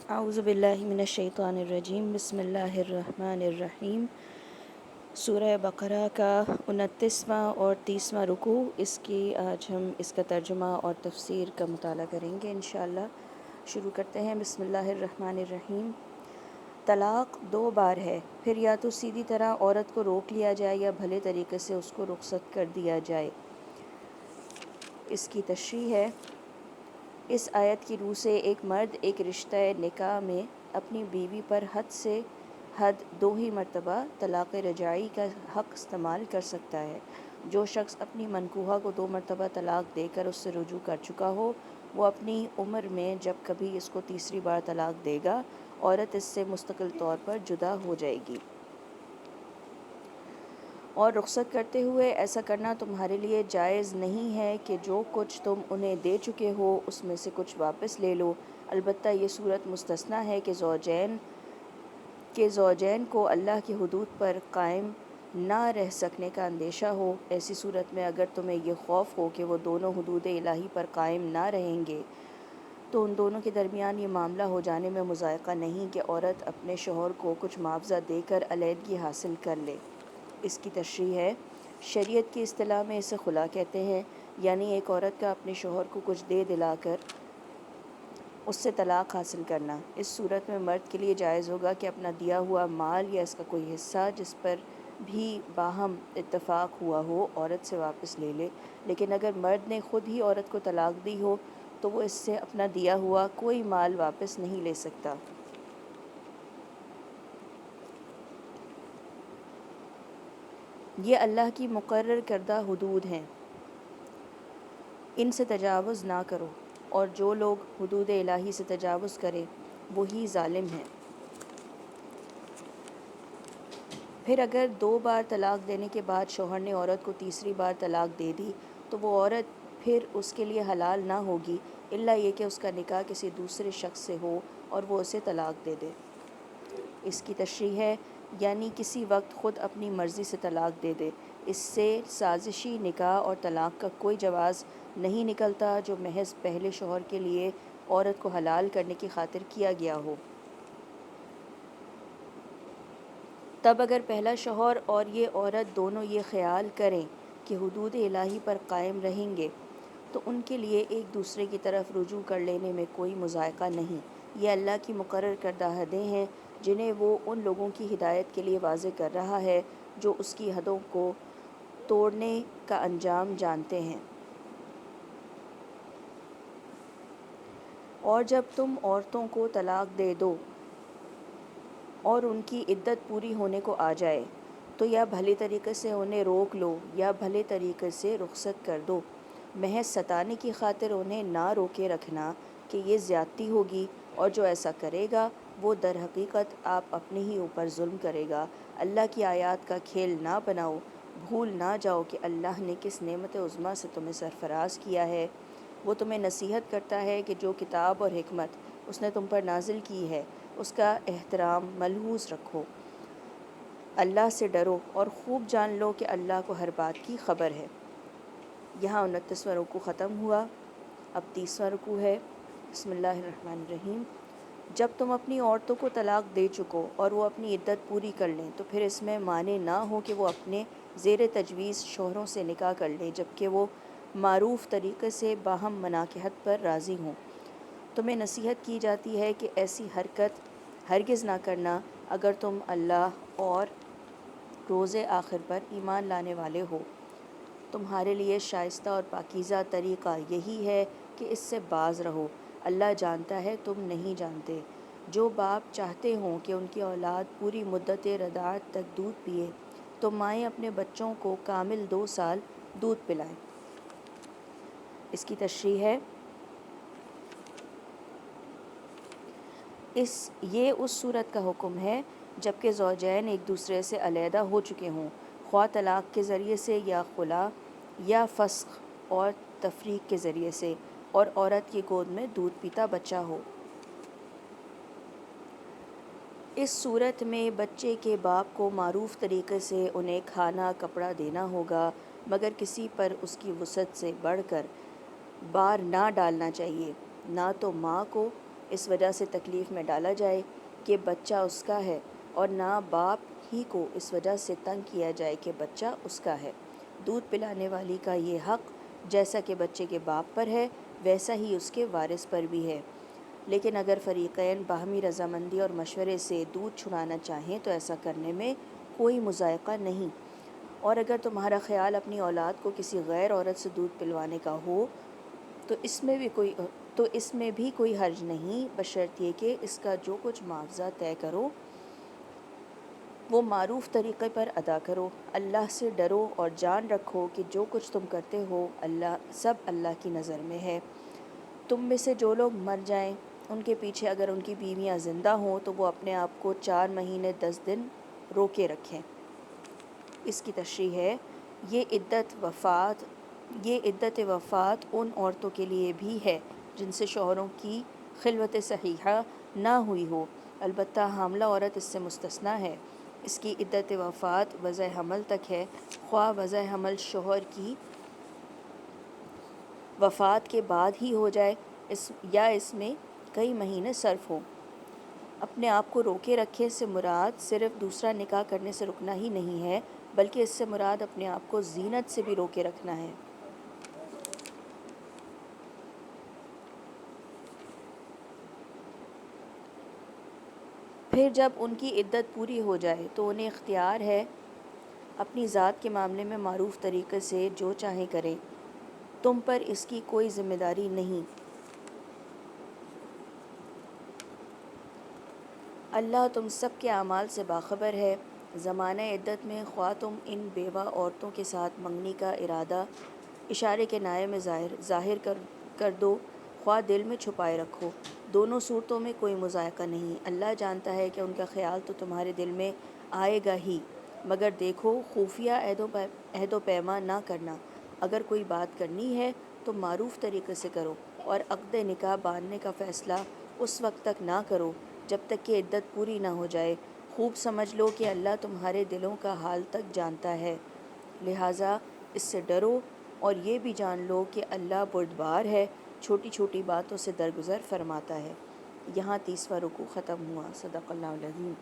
اعوذ باللہ من الشیطان الرجیم، بسم اللہ الرحمن الرحیم۔ سورہ بقرہ کا 29واں اور 30واں رکوع، آج ہم اس کا ترجمہ اور تفسیر کا مطالعہ کریں گے انشاءاللہ۔ شروع کرتے ہیں، بسم اللہ الرحمن الرحیم۔ طلاق 2 بار ہے، پھر یا تو سیدھی طرح عورت کو روک لیا جائے یا بھلے طریقے سے اس کو رخصت کر دیا جائے۔ اس کی تشریح ہے، اس آیت کی روح سے ایک مرد ایک رشتہ نکاح میں اپنی بیوی پر حد سے حد 2 ہی مرتبہ طلاق رجعی کا حق استعمال کر سکتا ہے۔ جو شخص اپنی منکوحہ کو 2 مرتبہ طلاق دے کر اس سے رجوع کر چکا ہو، وہ اپنی عمر میں جب کبھی اس کو تیسری بار طلاق دے گا، عورت اس سے مستقل طور پر جدا ہو جائے گی۔ اور رخصت کرتے ہوئے ایسا کرنا تمہارے لیے جائز نہیں ہے کہ جو کچھ تم انہیں دے چکے ہو اس میں سے کچھ واپس لے لو، البتہ یہ صورت مستثنیٰ ہے کہ زوجین کو اللہ کی حدود پر قائم نہ رہ سکنے کا اندیشہ ہو۔ ایسی صورت میں اگر تمہیں یہ خوف ہو کہ وہ دونوں حدود الہی پر قائم نہ رہیں گے، تو ان دونوں کے درمیان یہ معاملہ ہو جانے میں مضائقہ نہیں کہ عورت اپنے شوہر کو کچھ معاوضہ دے کر علیحدگی حاصل کر لے۔ اس کی تشریح ہے، شریعت کی اصطلاح میں اسے خلا کہتے ہیں، یعنی ایک عورت کا اپنے شوہر کو کچھ دے دلا کر اس سے طلاق حاصل کرنا۔ اس صورت میں مرد کے لیے جائز ہوگا کہ اپنا دیا ہوا مال یا اس کا کوئی حصہ جس پر بھی باہم اتفاق ہوا ہو عورت سے واپس لے لے، لیکن اگر مرد نے خود ہی عورت کو طلاق دی ہو تو وہ اس سے اپنا دیا ہوا کوئی مال واپس نہیں لے سکتا۔ یہ اللہ کی مقرر کردہ حدود ہیں، ان سے تجاوز نہ کرو، اور جو لوگ حدود الہی سے تجاوز کرے وہی ظالم ہیں۔ پھر اگر 2 بار طلاق دینے کے بعد شوہر نے عورت کو تیسری بار طلاق دے دی تو وہ عورت پھر اس کے لیے حلال نہ ہوگی، الا یہ کہ اس کا نکاح کسی دوسرے شخص سے ہو اور وہ اسے طلاق دے دے۔ اس کی تشریح ہے، یعنی کسی وقت خود اپنی مرضی سے طلاق دے دے۔ اس سے سازشی نکاح اور طلاق کا کوئی جواز نہیں نکلتا جو محض پہلے شوہر کے لیے عورت کو حلال کرنے کی خاطر کیا گیا ہو۔ تب اگر پہلا شوہر اور یہ عورت دونوں یہ خیال کریں کہ حدود الہی پر قائم رہیں گے تو ان کے لیے ایک دوسرے کی طرف رجوع کر لینے میں کوئی مضائقہ نہیں۔ یہ اللہ کی مقرر کردہ حدیں ہیں جنہیں وہ ان لوگوں کی ہدایت کے لیے واضح کر رہا ہے جو اس کی حدوں کو توڑنے کا انجام جانتے ہیں۔ اور جب تم عورتوں کو طلاق دے دو اور ان کی عدت پوری ہونے کو آ جائے تو یا بھلے طریقے سے انہیں روک لو یا بھلے طریقے سے رخصت کر دو۔ محض ستانے کی خاطر انہیں نہ روکے رکھنا کہ یہ زیادتی ہوگی، اور جو ایسا کرے گا وہ در حقیقت آپ اپنے ہی اوپر ظلم کرے گا۔ اللہ کی آیات کا کھیل نہ بناؤ، بھول نہ جاؤ کہ اللہ نے کس نعمت عظمیٰ سے تمہیں سرفراز کیا ہے۔ وہ تمہیں نصیحت کرتا ہے کہ جو کتاب اور حکمت اس نے تم پر نازل کی ہے اس کا احترام ملحوظ رکھو، اللہ سے ڈرو اور خوب جان لو کہ اللہ کو ہر بات کی خبر ہے۔ یہاں 29واں رکوع ختم ہوا، اب 30واں رکوع ہے۔ بسم اللہ الرحمن الرحیم۔ جب تم اپنی عورتوں کو طلاق دے چکو اور وہ اپنی عدت پوری کر لیں تو پھر اس میں مانع نہ ہو کہ وہ اپنے زیر تجویز شوہروں سے نکاح کر لیں جبکہ وہ معروف طریقے سے باہم مناکحت پر راضی ہوں۔ تمہیں نصیحت کی جاتی ہے کہ ایسی حرکت ہرگز نہ کرنا اگر تم اللہ اور روز آخر پر ایمان لانے والے ہو۔ تمہارے لیے شائستہ اور پاکیزہ طریقہ یہی ہے کہ اس سے باز رہو، اللہ جانتا ہے تم نہیں جانتے۔ جو باپ چاہتے ہوں کہ ان کی اولاد پوری مدت رضاعت تک دودھ پیے تو مائیں اپنے بچوں کو کامل 2 سال دودھ پلائیں۔ اس کی تشریح ہے، یہ اس صورت کا حکم ہے جبکہ زوجین ایک دوسرے سے علیحدہ ہو چکے ہوں، خواہ طلاق کے ذریعے سے یا خلا یا فسخ اور تفریق کے ذریعے سے، اور عورت کی گود میں دودھ پیتا بچہ ہو۔ اس صورت میں بچے کے باپ کو معروف طریقے سے انہیں کھانا کپڑا دینا ہوگا، مگر کسی پر اس کی وسعت سے بڑھ کر بار نہ ڈالنا چاہیے، نہ تو ماں کو اس وجہ سے تکلیف میں ڈالا جائے کہ بچہ اس کا ہے، اور نہ باپ ہی کو اس وجہ سے تنگ کیا جائے کہ بچہ اس کا ہے۔ دودھ پلانے والی کا یہ حق جیسا کہ بچے کے باپ پر ہے ویسا ہی اس کے وارث پر بھی ہے، لیکن اگر فریقین باہمی رضامندی اور مشورے سے دودھ چھڑانا چاہیں تو ایسا کرنے میں کوئی مضائقہ نہیں، اور اگر تمہارا خیال اپنی اولاد کو کسی غیر عورت سے دودھ پلوانے کا ہو تو اس میں بھی کوئی حرج نہیں، بشرط یہ کہ اس کا جو کچھ معاوضہ طے کرو وہ معروف طریقے پر ادا کرو۔ اللہ سے ڈرو اور جان رکھو کہ جو کچھ تم کرتے ہو اللہ کی نظر میں ہے۔ تم میں سے جو لوگ مر جائیں ان کے پیچھے اگر ان کی بیویاں زندہ ہوں تو وہ اپنے آپ کو 4 مہینے 10 دن روکے رکھیں۔ اس کی تشریح ہے، یہ عدت وفات ان عورتوں کے لیے بھی ہے جن سے شوہروں کی خلوت صحیحہ نہ ہوئی ہو، البتہ حاملہ عورت اس سے مستثنیٰ ہے۔ اس کی عدت وفات وضع حمل تک ہے، خواہ وضع حمل شوہر کی وفات کے بعد ہی ہو جائے یا اس میں کئی مہینے صرف ہوں۔ اپنے آپ کو روکے رکھے سے مراد صرف دوسرا نکاح کرنے سے رکنا ہی نہیں ہے، بلکہ اس سے مراد اپنے آپ کو زینت سے بھی روکے رکھنا ہے۔ پھر جب ان کی عدت پوری ہو جائے تو انہیں اختیار ہے اپنی ذات کے معاملے میں معروف طریقے سے جو چاہیں کریں، تم پر اس کی کوئی ذمہ داری نہیں۔ اللہ تم سب کے اعمال سے باخبر ہے۔ زمانہ عدت میں خواہ تم ان بیوہ عورتوں کے ساتھ منگنی کا ارادہ اشارے کے نائے میں ظاہر کر دو، خواہ دل میں چھپائے رکھو، دونوں صورتوں میں کوئی مضائقہ نہیں۔ اللہ جانتا ہے کہ ان کا خیال تو تمہارے دل میں آئے گا ہی، مگر دیکھو خفیہ عہد و پیما نہ کرنا۔ اگر کوئی بات کرنی ہے تو معروف طریقے سے کرو، اور عقد نکاح باندھنے کا فیصلہ اس وقت تک نہ کرو جب تک کہ عدت پوری نہ ہو جائے۔ خوب سمجھ لو کہ اللہ تمہارے دلوں کا حال تک جانتا ہے، لہٰذا اس سے ڈرو، اور یہ بھی جان لو کہ اللہ بردبار ہے، چھوٹی چھوٹی باتوں سے درگزر فرماتا ہے۔ یہاں 30واں رکوع ختم ہوا۔ صدق اللہ العظیم۔